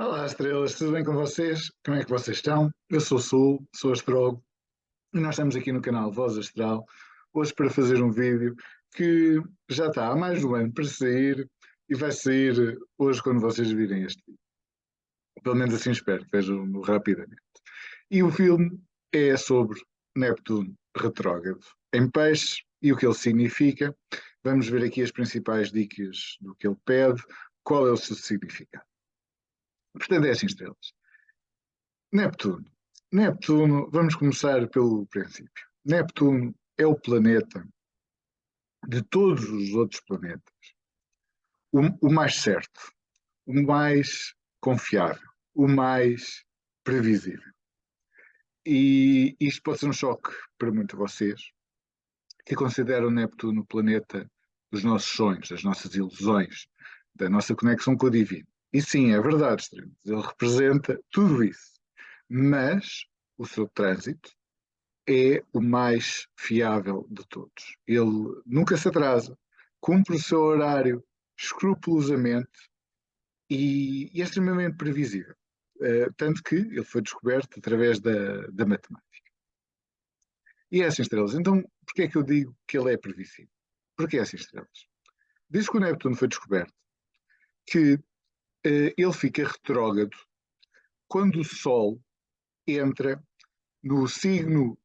Olá, estrelas, tudo bem com vocês? Como é que vocês estão? Eu sou o Sul, sou astrólogo e nós estamos aqui no canal Voz Astral hoje para fazer um vídeo que já está há mais de um ano para sair e vai sair hoje quando vocês virem este vídeo. Pelo menos assim espero que vejam rapidamente. E o filme é sobre Neptuno retrógrado em Peixe e o que ele significa. Vamos ver aqui as principais dicas do que ele pede, qual é o seu significado. Portanto, é assim, estrelas. Neptuno. Neptuno, vamos começar pelo princípio. Neptuno é o planeta de todos os outros planetas, o mais certo, o mais confiável, o mais previsível. E isto pode ser um choque para muitos de vocês, que consideram Neptuno o planeta dos nossos sonhos, das nossas ilusões, da nossa conexão com o divino. E sim, é verdade, estrelas. Ele representa tudo isso. Mas o seu trânsito é o mais fiável de todos. Ele nunca se atrasa, cumpre o seu horário escrupulosamente e é extremamente previsível. Tanto que ele foi descoberto através da matemática. E é assim, estrelas. Então, porquê é que eu digo que ele é previsível? Porque é assim, estrelas. Desde que o Neptuno foi descoberto, que ele fica retrógrado quando o Sol entra no signo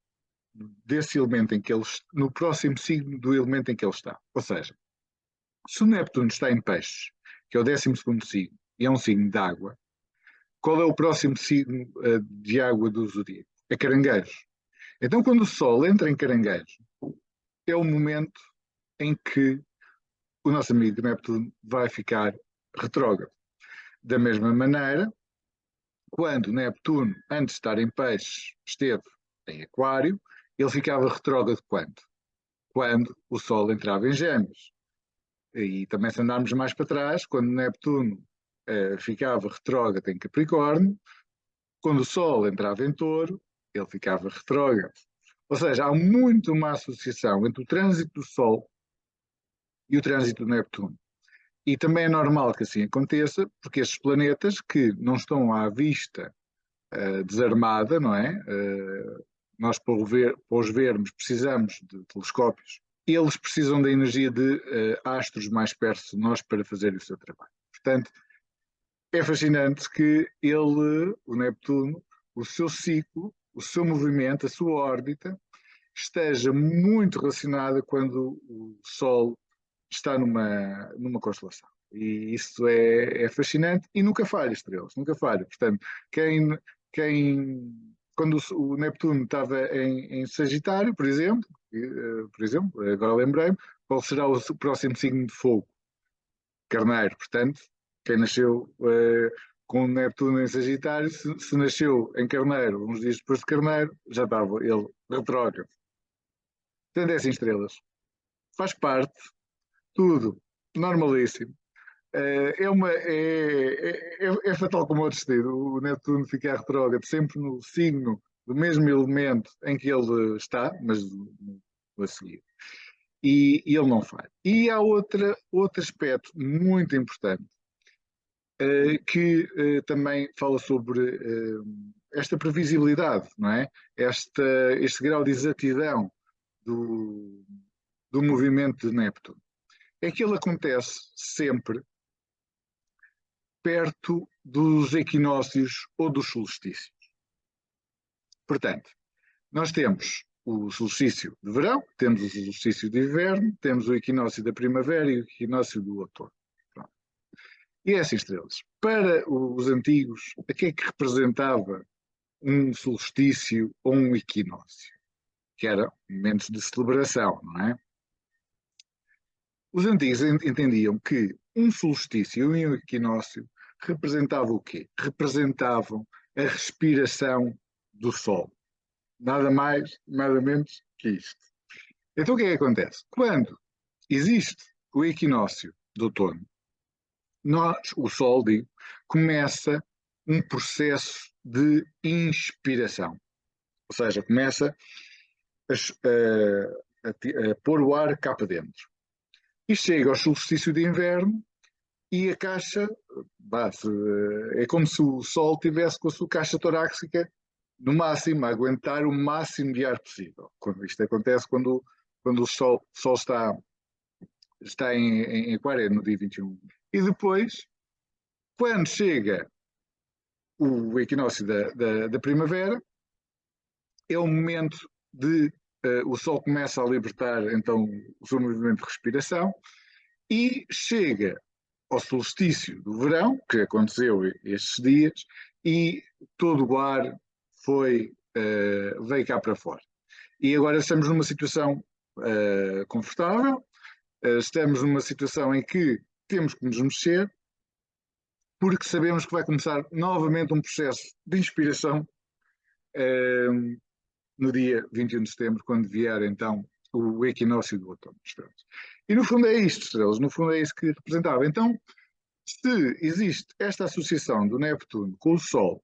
desse elemento em que ele, no próximo signo do elemento em que ele está. Ou seja, se o Neptuno está em Peixes, que é o 12º signo, e é um signo de água, qual é o próximo signo de água do zodíaco? É Caranguejos. Então, quando o Sol entra em Caranguejos, é o momento em que o nosso amigo Neptuno vai ficar retrógrado. Da mesma maneira, quando Neptuno, antes de estar em Peixes, esteve em Aquário, ele ficava retrógrado quando? Quando o Sol entrava em Gêmeos. E também se andarmos mais para trás, quando Neptuno ficava retrógrado em Capricórnio, quando o Sol entrava em Touro, ele ficava retrógrado. Ou seja, há muito uma associação entre o trânsito do Sol e o trânsito do Neptuno. E também é normal que assim aconteça, porque estes planetas que não estão à vista desarmada, não é? Nós para os vermos precisamos de telescópios. Eles precisam da energia de astros mais perto de nós para fazer o seu trabalho. Portanto, é fascinante que ele, o Neptuno, o seu ciclo, o seu movimento, a sua órbita, esteja muito relacionada quando o Sol está numa constelação. E isso é fascinante e nunca falha, estrelas, nunca falha. Portanto, quando o Neptuno estava em Sagitário, por exemplo, agora lembrei-me, qual será o próximo signo de fogo? Carneiro. Portanto, quem nasceu com o Neptuno em Sagitário, se nasceu em Carneiro, uns dias depois de Carneiro, já estava ele retrógrado. Portanto, é assim, estrelas. Faz parte, tudo, normalíssimo. É fatal como o destino, o Netuno ficar retrógrado sempre no signo do mesmo elemento em que ele está, mas a seguir. E ele não faz. E há outro aspecto muito importante que também fala sobre esta previsibilidade, não é? Este grau de exatidão do, do movimento de Neptuno. É que ele acontece sempre perto dos equinócios ou dos solstícios. Portanto, nós temos o solstício de verão, temos o solstício de inverno, temos o equinócio da primavera e o equinócio do outono. Pronto. E é assim, estrelas. Para os antigos, a que é que representava um solstício ou um equinócio? Que eram momentos de celebração, não é? Os antigos entendiam que um solstício e um equinócio representavam o quê? Representavam a respiração do Sol. Nada mais, nada menos que isto. Então o que é que acontece? Quando existe o equinócio de outono, o Sol, digo, começa um processo de inspiração. Ou seja, começa a pôr o ar cá para dentro. E chega ao solstício de inverno e a caixa, é como se o Sol tivesse com a sua caixa torácica no máximo, a aguentar o máximo de ar possível. Isto acontece quando o Sol está em Aquário, no dia 21. E depois, quando chega o equinócio da primavera, é o momento de o Sol começa a libertar então o seu movimento de respiração e chega ao solstício do verão, que aconteceu estes dias, e todo o ar veio cá para fora. E agora estamos numa situação confortável, estamos numa situação em que temos que nos mexer, porque sabemos que vai começar novamente um processo de inspiração no dia 21 de setembro, quando vier então o equinócio do outono. E no fundo é isto, estrelas, no fundo é isso que representava. Então, se existe esta associação do Neptuno com o Sol,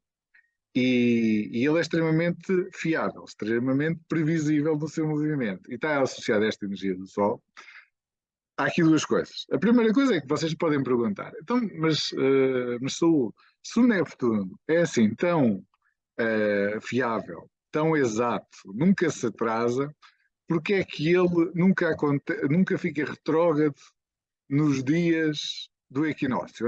e ele é extremamente fiável, extremamente previsível no seu movimento, e está associado a esta energia do Sol, há aqui duas coisas. A primeira coisa é que vocês podem perguntar, então, mas se o Neptuno é assim tão fiável, tão exato, nunca se atrasa, porque é que ele nunca fica retrógrado nos dias do equinócio?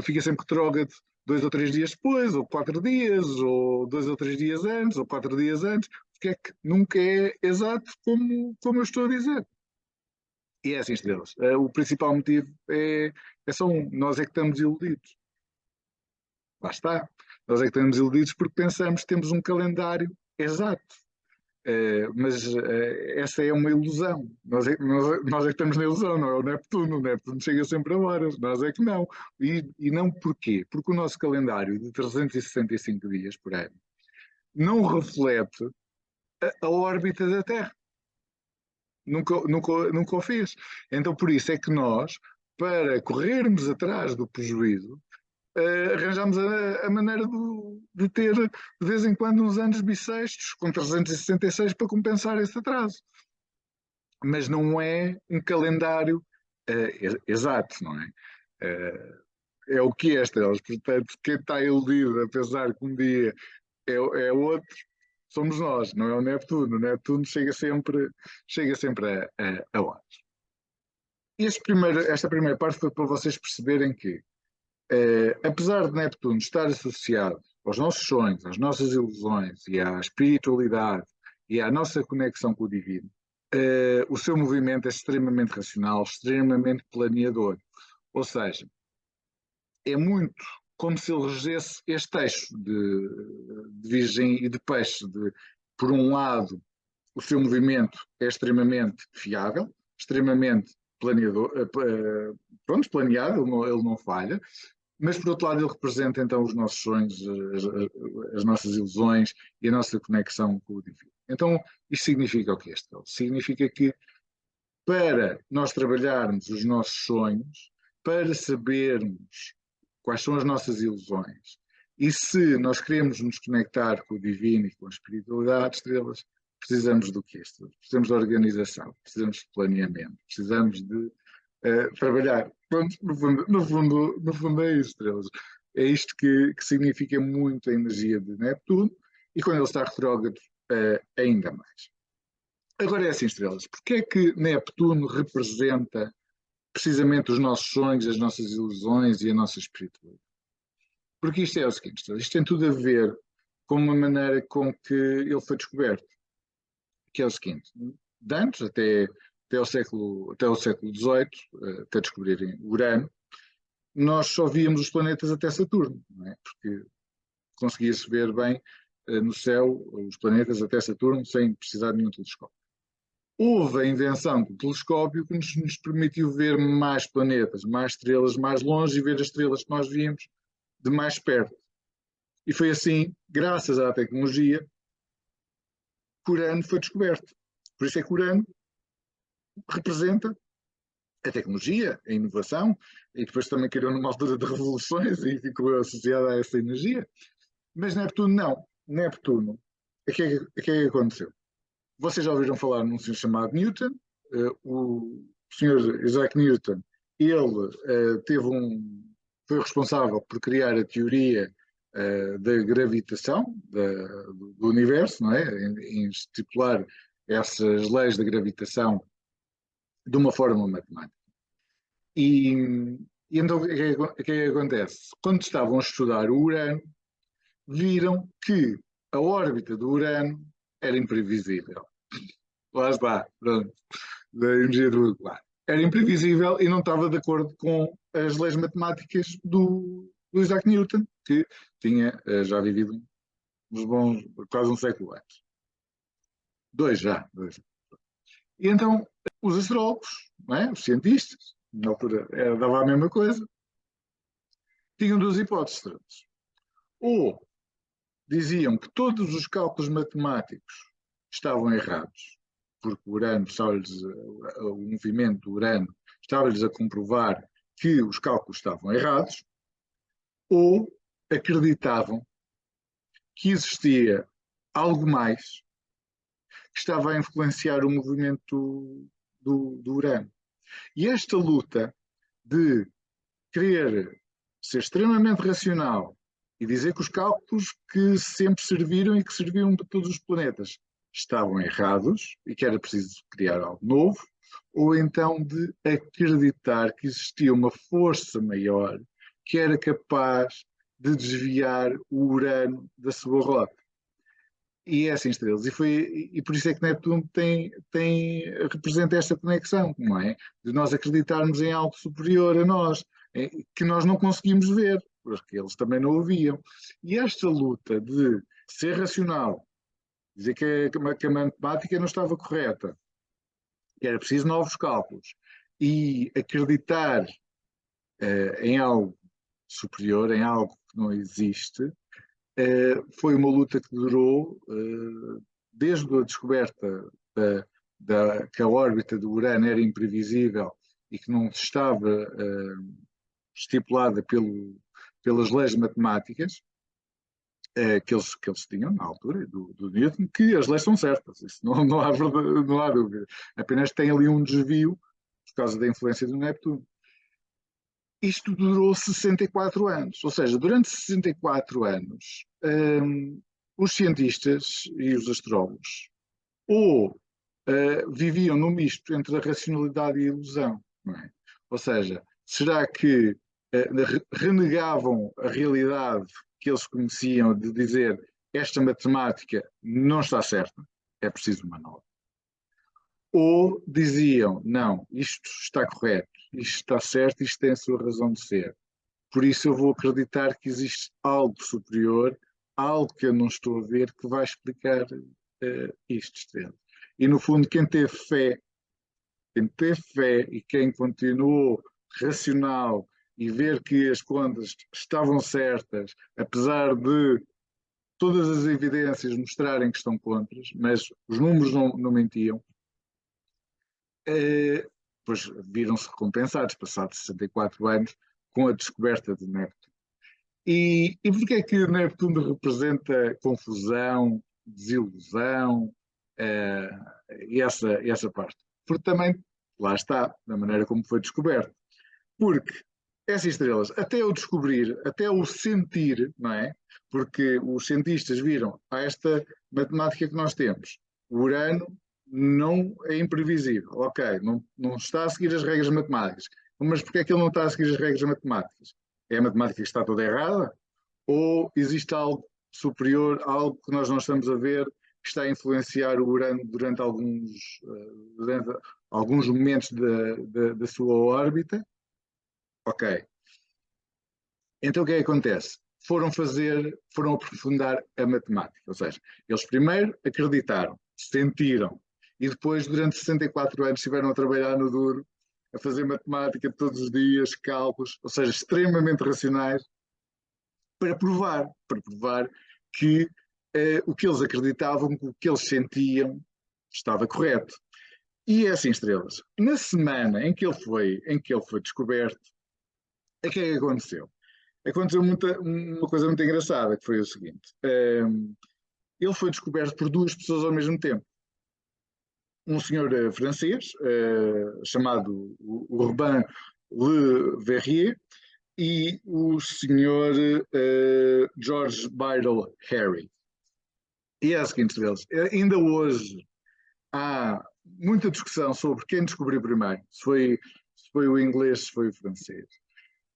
Fica sempre retrógrado 2 ou 3 dias depois, ou 4 dias, ou 2 ou 3 dias antes, ou 4 dias antes, porque é que nunca é exato como eu estou a dizer. E é assim, estrelas. O principal motivo é só um: nós é que estamos iludidos. Lá está. Nós é que estamos iludidos porque pensamos que temos um calendário exato. Mas essa é uma ilusão. Nós é que estamos na ilusão, não é o Neptuno. O Neptuno chega sempre a horas, nós é que não. E não porquê? Porque o nosso calendário de 365 dias por ano não reflete a órbita da Terra. Nunca o fez. Então, por isso é que nós, para corrermos atrás do prejuízo, arranjamos a maneira de ter, de vez em quando, uns anos bissextos, com 366, para compensar esse atraso. Mas não é um calendário exato, não é? É o que é, estrelas. Portanto, quem está iludido a pensar que um dia é outro, somos nós, não é o Neptuno. O Neptuno chega sempre a horas. Esta primeira parte foi para vocês perceberem que, apesar de Neptuno estar associado aos nossos sonhos, às nossas ilusões e à espiritualidade e à nossa conexão com o divino, o seu movimento é extremamente racional, extremamente planeador. Ou seja, é muito como se ele regesse este eixo de Virgem e de Peixe. Por um lado, o seu movimento é extremamente fiável, extremamente planeador, planeado, ele não falha, mas por outro lado ele representa então os nossos sonhos, as nossas ilusões e a nossa conexão com o divino. Então isto significa o que significa que, para nós trabalharmos os nossos sonhos, para sabermos quais são as nossas ilusões, e se nós queremos nos conectar com o divino e com a espiritualidade, estrelas, precisamos do quê? Precisamos de organização, precisamos de planeamento, precisamos de trabalhar. Pronto, no fundo é isso, estrelas. É isto que significa muito a energia de Neptuno, e quando ele está retrógrado, ainda mais. Agora é assim, estrelas, porque é que Neptuno representa precisamente os nossos sonhos, as nossas ilusões e a nossa espiritualidade? Porque isto é o seguinte, estrelas, isto tem tudo a ver com uma maneira com que ele foi descoberto, que é o seguinte: de antes, até o século XVIII, até descobrirem Urano, nós só víamos os planetas até Saturno, não é? Porque conseguia-se ver bem no céu os planetas até Saturno sem precisar de nenhum telescópio. Houve a invenção do telescópio que nos permitiu ver mais planetas, mais estrelas mais longe, e ver as estrelas que nós víamos de mais perto. E foi assim, graças à tecnologia, que Urano foi descoberto. Por isso é que Urano representa a tecnologia, a inovação, e depois também criou numa altura de revoluções e ficou associada a essa energia. Mas Neptuno não. Neptuno, o que é que aconteceu? Vocês já ouviram falar num senhor chamado Newton. O senhor Isaac Newton ele foi responsável por criar a teoria da gravitação do universo, não é? Em estipular essas leis da gravitação de uma forma matemática. E, e então o que é que acontece? Quando estavam a estudar o Urano, viram que a órbita do Urano era imprevisível. Lá está, pronto, da energia do lá. Era imprevisível e não estava de acordo com as leis matemáticas do Isaac Newton, que tinha já vivido uns bons, quase um século antes. Dois. E então, os astrólogos, não é? Os cientistas, na altura dava a mesma coisa, tinham duas hipóteses. Ou diziam que todos os cálculos matemáticos estavam errados, porque o Urano, o movimento do Urano estava-lhes a comprovar que os cálculos estavam errados, ou acreditavam que existia algo mais que estava a influenciar o movimento do Urano. E esta luta de querer ser extremamente racional e dizer que os cálculos que sempre serviram e que serviam para todos os planetas estavam errados e que era preciso criar algo novo, ou então de acreditar que existia uma força maior que era capaz de desviar o Urano da sua rota. E é assim, estrelas. E por isso é que Netuno representa esta conexão, não é? De nós acreditarmos em algo superior a nós, que nós não conseguimos ver, porque eles também não o viam. E esta luta de ser racional, dizer que a matemática não estava correta, que era preciso novos cálculos, e acreditar em algo superior, em algo que não existe, foi uma luta que durou desde a descoberta que a órbita do Urano era imprevisível e que não estava estipulada pelas leis matemáticas que eles tinham na altura do Newton, que as leis são certas, isso não há dúvida. Apenas tem ali um desvio por causa da influência do Neptuno. Isto durou 64 anos, ou seja, durante 64 anos, os cientistas e os astrólogos ou viviam no misto entre a racionalidade e a ilusão, não é? Ou seja, será que renegavam a realidade que eles conheciam de dizer esta matemática não está certa, é preciso uma nova? Ou diziam, não, isto está correto, isto está certo, isto tem a sua razão de ser. Por isso eu vou acreditar que existe algo superior, algo que eu não estou a ver, que vai explicar isto. E no fundo, quem teve fé e quem continuou racional e ver que as contas estavam certas, apesar de todas as evidências mostrarem que estão contras, mas os números não mentiam, pois viram-se recompensados, passados 64 anos, com a descoberta de Neptuno. E porquê é que Neptuno representa confusão, desilusão e essa parte? Porque também, lá está, da maneira como foi descoberto. Porque essas estrelas, até o descobrir, até o sentir, não é? Porque os cientistas viram esta matemática que nós temos. O Urano não é imprevisível. Ok, não está a seguir as regras matemáticas. Mas porquê é que ele não está a seguir as regras matemáticas? É a matemática que está toda errada? Ou existe algo superior, algo que nós não estamos a ver, que está a influenciar o Urano durante alguns momentos da sua órbita? Ok. Então o que é que acontece? Foram aprofundar a matemática. Ou seja, eles primeiro acreditaram, sentiram, e depois, durante 64 anos, estiveram a trabalhar no duro, a fazer matemática todos os dias, cálculos, ou seja, extremamente racionais, para provar que o que eles acreditavam, o que eles sentiam, estava correto. E é assim, estrelas. Na semana em que ele foi descoberto, o que é que aconteceu? Aconteceu uma coisa muito engraçada, que foi o seguinte. Ele foi descoberto por duas pessoas ao mesmo tempo. Um senhor francês, chamado o Robin Le Verrier e o senhor George Biddle Harry. E é a seguinte deles, ainda hoje há muita discussão sobre quem descobriu primeiro, se foi o inglês, se foi o francês.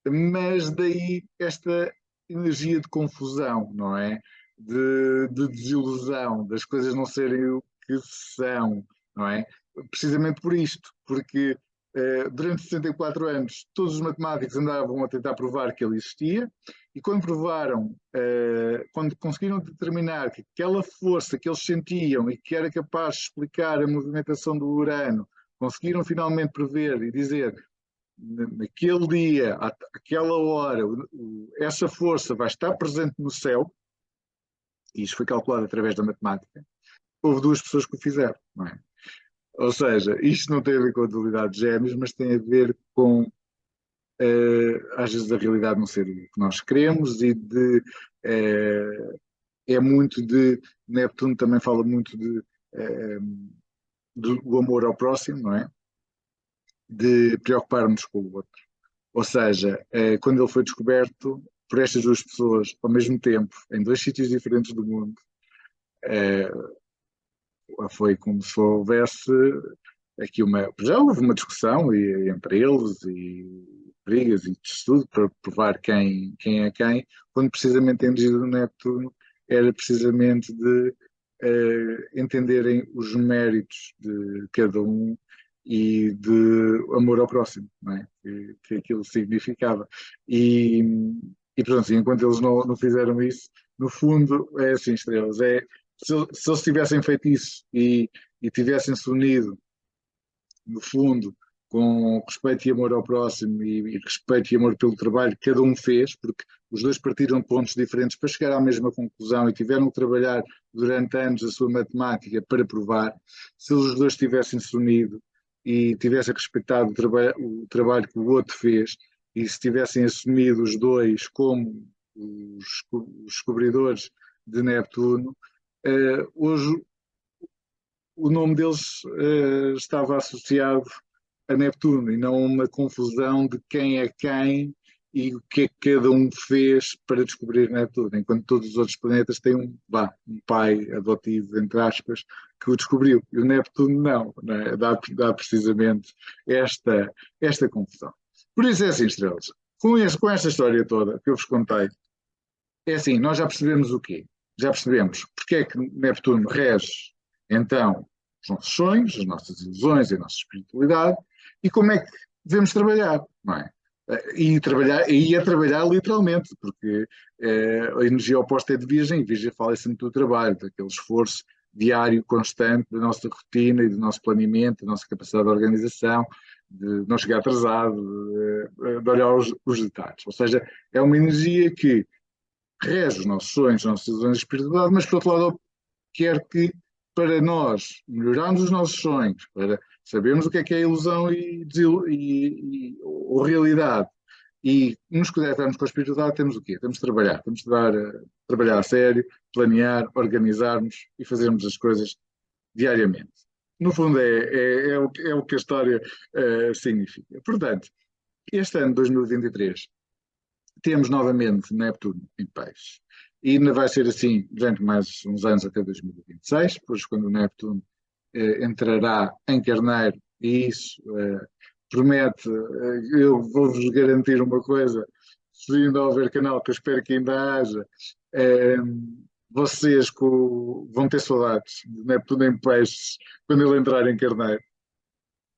Mas daí esta energia de confusão, não é? De desilusão, das coisas não serem o que são, não é? Precisamente por isto, porque durante 64 anos todos os matemáticos andavam a tentar provar que ele existia, e quando provaram, quando conseguiram determinar que aquela força que eles sentiam e que era capaz de explicar a movimentação do Urano, conseguiram finalmente prever e dizer naquele dia, àquela hora, essa força vai estar presente no céu, e isso foi calculado através da matemática. Houve duas pessoas que o fizeram, não é? Ou seja, isto não tem a ver com a dualidade de gêmeos, mas tem a ver com, às vezes, a realidade não ser o que nós queremos e é muito de. Neptuno também fala muito do amor ao próximo, não é? De preocuparmos com o outro. Ou seja, quando ele foi descoberto por estas duas pessoas ao mesmo tempo, em dois sítios diferentes do mundo, eh, foi como se houvesse aqui uma. Já houve uma discussão entre eles e brigas e tudo para provar quem é quem, quando precisamente a energia do Neptuno era precisamente de entenderem os méritos de cada um e de amor ao próximo, não é? Que aquilo significava. E, e pronto, enquanto eles não fizeram isso, no fundo, é assim, estrelas, se eles tivessem feito isso e tivessem-se unido, no fundo, com respeito e amor ao próximo e respeito e amor pelo trabalho que cada um fez, porque os dois partiram de pontos diferentes para chegar à mesma conclusão e tiveram que trabalhar durante anos a sua matemática para provar, se os dois tivessem-se unido e tivessem respeitado o trabalho que o outro fez e se tivessem assumido os dois como os descobridores de Neptuno, hoje o nome deles estava associado a Neptuno e não uma confusão de quem é quem e o que é que cada um fez para descobrir Neptuno, enquanto todos os outros planetas têm um pai adotivo, entre aspas, que o descobriu. E o Neptuno não é? Dá precisamente esta confusão. Por isso é assim, estrelas. Com esta história toda que eu vos contei, é assim, nós já percebemos o quê? Já percebemos porque é que Neptuno rege, então, os nossos sonhos, as nossas ilusões e a nossa espiritualidade, e como é que devemos trabalhar, não é? E a trabalhar literalmente, porque a energia oposta é de Virgem, e Virgem fala sempre do trabalho, daquele esforço diário, constante, da nossa rotina e do nosso planeamento, da nossa capacidade de organização, de não chegar atrasado, de olhar os detalhes. Ou seja, é uma energia que rege os nossos sonhos, as nossas ilusões de espiritualidade, mas por outro lado quer que para nós melhorarmos os nossos sonhos, para sabermos o que é ilusão ou realidade, e nos conectarmos com a espiritualidade, temos o quê? Temos de trabalhar, temos de trabalhar a sério, planear, organizarmos e fazermos as coisas diariamente. No fundo, é o que a história significa. Portanto, este ano, 2023, temos novamente Neptuno em peixe. E ainda vai ser assim durante mais uns anos até 2026, pois quando o Neptuno entrará em Carneiro, e isso promete, eu vou-vos garantir uma coisa, se ainda houver canal, que eu espero que ainda haja, vocês vão ter saudades de Neptuno em peixes quando ele entrar em Carneiro.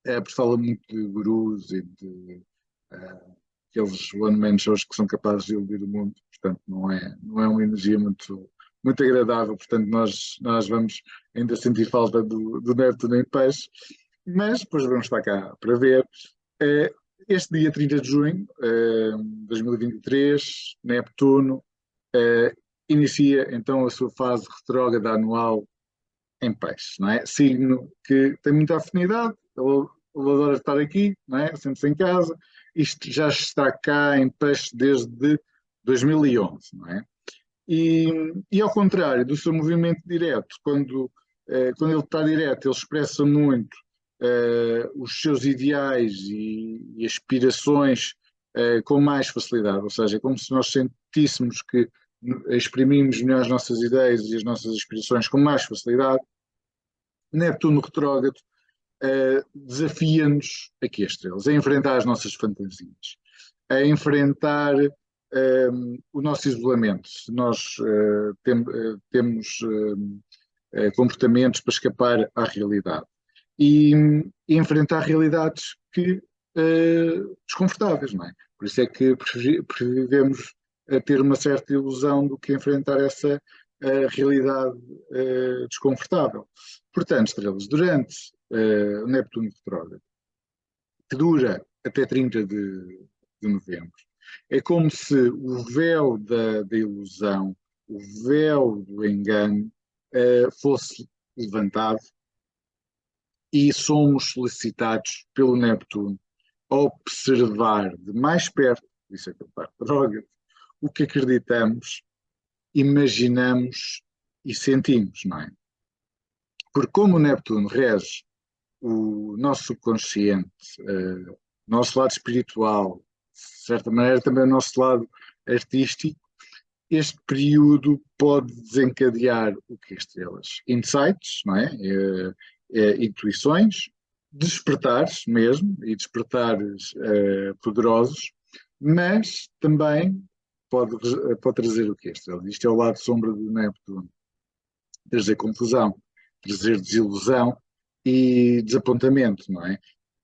Porque fala muito de gurus e de aqueles one-man shows que são capazes de iludir o mundo, portanto não é uma energia muito agradável, portanto nós vamos ainda sentir falta do Neptuno em peixe, mas depois vamos estar cá para ver. Este dia 30 de junho de 2023, Neptuno inicia então a sua fase retrógrada anual em peixe, não é? Signo que tem muita afinidade, ele adora estar aqui, não é? Sente-se em casa, isto já está cá em peixe desde 2011, não é? E ao contrário do seu movimento direto, quando ele está direto, ele expressa muito os seus ideais e aspirações com mais facilidade, ou seja, é como se nós sentíssemos que exprimimos melhor as nossas ideias e as nossas aspirações com mais facilidade. Netuno retrógrado desafia-nos aqui as estrelas, a enfrentar as nossas fantasias, a enfrentar o nosso isolamento. Se nós temos comportamentos para escapar à realidade e enfrentar realidades que desconfortáveis, não é? Por isso é que previvemos a ter uma certa ilusão do que enfrentar essa realidade desconfortável. Portanto, estrelas, durante o Neptuno retrógrado, que dura até 30 de novembro, é como se o véu da ilusão, o véu do engano, fosse levantado e somos solicitados pelo Neptuno a observar de mais perto, isso é que é parte droga, o que acreditamos, imaginamos e sentimos, não é? Porque como o Neptuno rege o nosso subconsciente, nosso lado espiritual, de certa maneira também o nosso lado artístico, este período pode desencadear o que é estrelas? Insights, não é? Intuições, despertares mesmo, e despertares poderosos, mas também pode trazer o que é estrelas? Isto é o lado sombra do Neptuno. Trazer confusão, trazer desilusão e desapontamento, não é?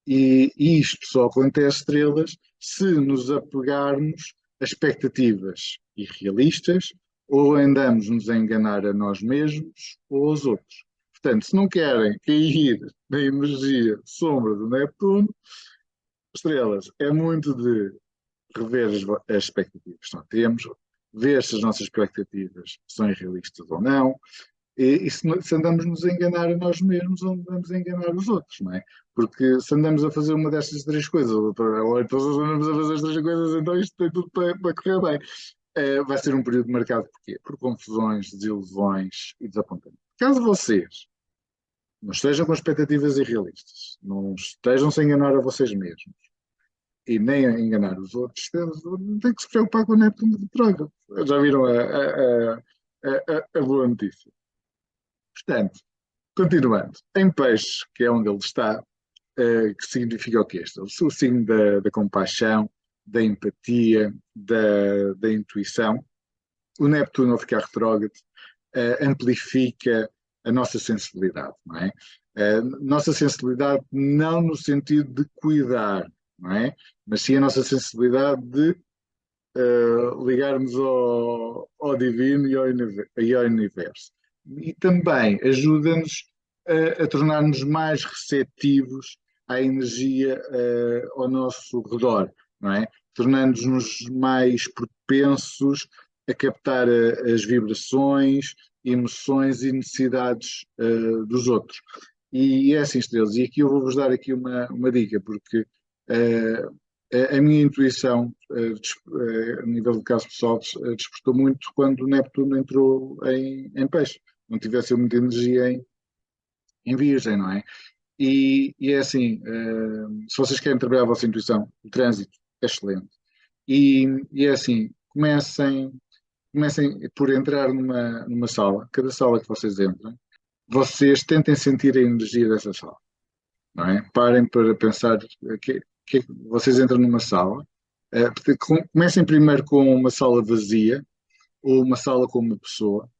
E isto só acontece, estrelas, se nos apegarmos a expectativas irrealistas ou andamos-nos a enganar a nós mesmos ou aos outros. Portanto, se não querem cair na energia sombra do Neptuno, estrelas, é muito de rever as expectativas que nós temos, ver se as nossas expectativas são irrealistas ou não, e se andamos-nos a enganar a nós mesmos ou andamos a enganar os outros, não é? Porque se andamos a fazer uma destas três coisas, ou então se andamos a fazer as três coisas, então isto tem tudo para correr bem. Vai ser um período marcado por quê? Por confusões, desilusões e desapontamentos. Caso vocês não estejam com expectativas irrealistas, não estejam -se a enganar a vocês mesmos e nem a enganar os outros, não tem que se preocupar com o Neptuno de Troika. Já viram a boa notícia? Portanto, continuando, em peixe, que é onde ele está, que significa o quê? O signo da compaixão, da empatia, da intuição. O Neptuno, ao ficar retrógrado, amplifica a nossa sensibilidade, não é? Nossa sensibilidade não no sentido de cuidar, não é? Mas sim a nossa sensibilidade de ligarmos ao divino e ao universo. E também ajuda-nos a tornar-nos mais receptivos à energia ao nosso redor, não é? Tornando-nos mais propensos a captar as vibrações, emoções e necessidades dos outros. E é assim, estrelas. E aqui eu vou-vos dar aqui uma dica, porque a minha intuição, a nível de caso pessoal, despertou muito quando o Neptuno entrou em peixe. Não tivesse muita energia em virgem, não é? E é assim, se vocês querem trabalhar a vossa intuição, o trânsito é excelente. E é assim, comecem por entrar numa sala, cada sala que vocês entrem, vocês tentem sentir a energia dessa sala, não é? Parem para pensar que vocês entram numa sala, comecem primeiro com uma sala vazia ou uma sala com uma pessoa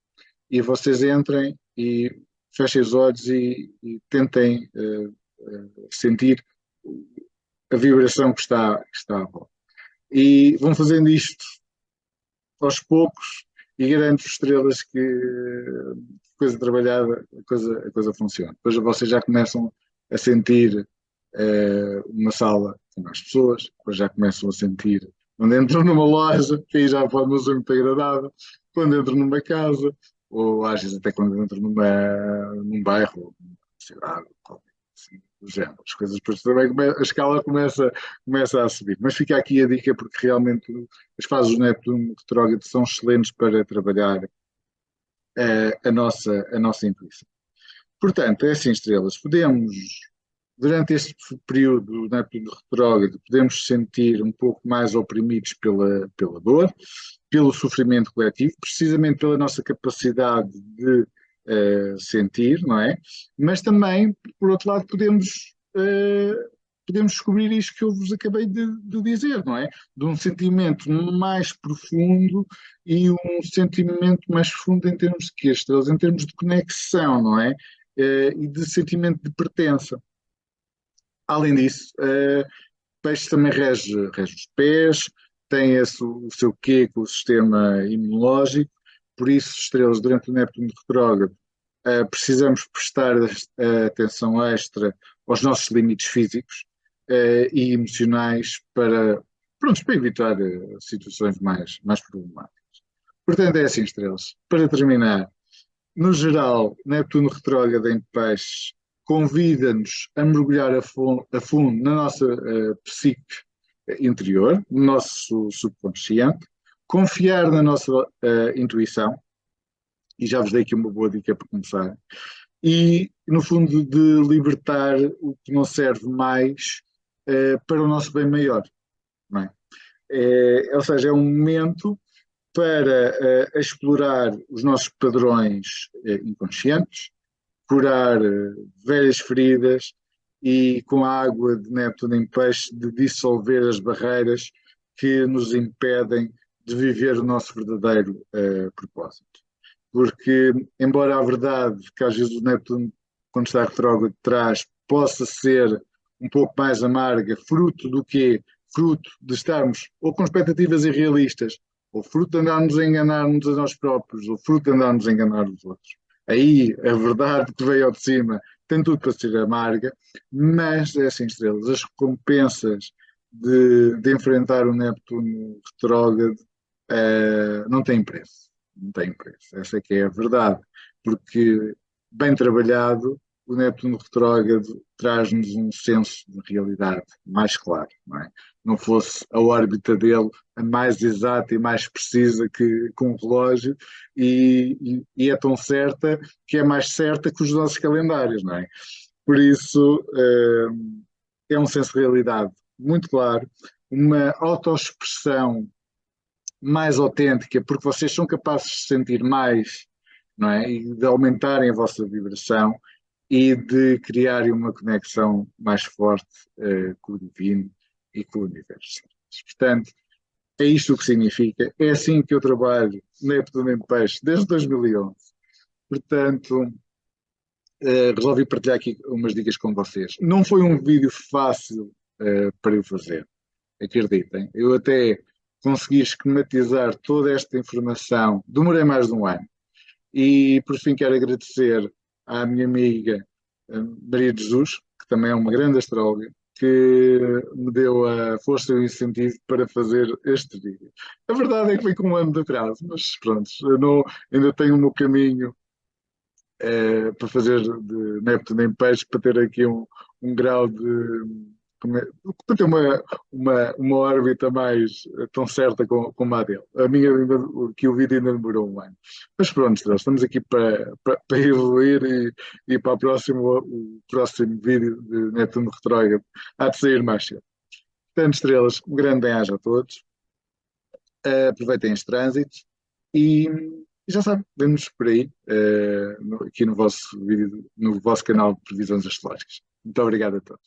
e vocês entrem e fechem os olhos e tentem sentir a vibração que está à volta. E vão fazendo isto aos poucos e garanto estrelas que coisa trabalhada, a coisa funciona. Depois vocês já começam a sentir uma sala com mais pessoas, depois já começam a sentir quando entram numa loja, que aí já pode não ser muito agradável, quando entram numa casa, ou às vezes até quando entram num bairro, numa cidade, assim, do género. As coisas depois também, a escala começa a subir. Mas fica aqui a dica, porque realmente as fases do Neptuno retrógrado são excelentes para trabalhar a nossa intuição. Portanto, é assim, estrelas, podemos durante este período do Netuno retrógrado, podemos sentir um pouco mais oprimidos pela dor, pelo sofrimento coletivo, precisamente pela nossa capacidade de sentir, não é? Mas também, por outro lado, podemos descobrir isto que eu vos acabei de dizer, não é? De um sentimento mais profundo e um sentimento mais profundo em termos de quê? Estrelas? Em termos de conexão, não é? E de sentimento de pertença. Além disso, peixe também rege os pés, tem o seu quê com o sistema imunológico, por isso, estrelas, durante o Netuno retrógrado, precisamos prestar atenção extra aos nossos limites físicos e emocionais para evitar situações mais problemáticas. Portanto, é assim, estrelas. Para terminar, no geral, Netuno retrógrado em peixes convida-nos a mergulhar a fundo na nossa psique interior, no nosso subconsciente, confiar na nossa intuição, e já vos dei aqui uma boa dica para começar, e, no fundo, de libertar o que não serve mais para o nosso bem maior. Não é? Ou seja, é um momento para explorar os nossos padrões inconscientes, curar velhas feridas e, com a água de Netuno em peixe, de dissolver as barreiras que nos impedem de viver o nosso verdadeiro propósito. Porque, embora a verdade que às vezes o Netuno, quando está retrógrado, traz, possa ser um pouco mais amarga, fruto do quê? Fruto de estarmos ou com expectativas irrealistas, ou fruto de andarmos a enganar-nos a nós próprios, ou fruto de andarmos a enganar os outros. Aí a verdade que veio ao de cima tem tudo para ser amarga, mas é assim, estrelas, as recompensas de enfrentar o Neptuno retrógrado não têm preço. Não têm preço. Essa é que é a verdade. Porque, bem trabalhado, o Neptuno retrógrado traz-nos um senso de realidade mais claro, não é? Não fosse a órbita dele a mais exata e mais precisa que um relógio, e é tão certa que é mais certa que os nossos calendários, não é? Por isso, é um senso de realidade muito claro, uma autoexpressão mais autêntica, porque vocês são capazes de sentir mais, não é? E de aumentarem a vossa vibração e de criarem uma conexão mais forte com o divino e com o universo. Portanto, é isto o que significa. É assim que eu trabalho no Neptuno em Peixe desde 2011. Portanto, resolvi partilhar aqui umas dicas com vocês. Não foi um vídeo fácil para eu fazer, acreditem. Eu até consegui esquematizar toda esta informação, demorei mais de um ano. E, por fim, quero agradecer à minha amiga Maria de Jesus, que também é uma grande astróloga, que me deu a força e o incentivo para fazer este vídeo. A verdade é que foi com um ano de atraso, mas pronto, eu não, ainda tenho o meu caminho para fazer de Neptuno em peixe, para ter aqui um grau de. Para ter uma órbita mais tão certa como a dele. A minha, que o vídeo ainda demorou um ano. Mas pronto, estamos aqui para evoluir e para o próximo vídeo de Netuno retrógrado há de sair mais cedo. Portanto, estrelas, um grande bem-aja a todos. Aproveitem os trânsitos e já sabem, vemos por aí, aqui no vosso vídeo, no vosso canal de previsões astrológicas. Muito obrigado a todos.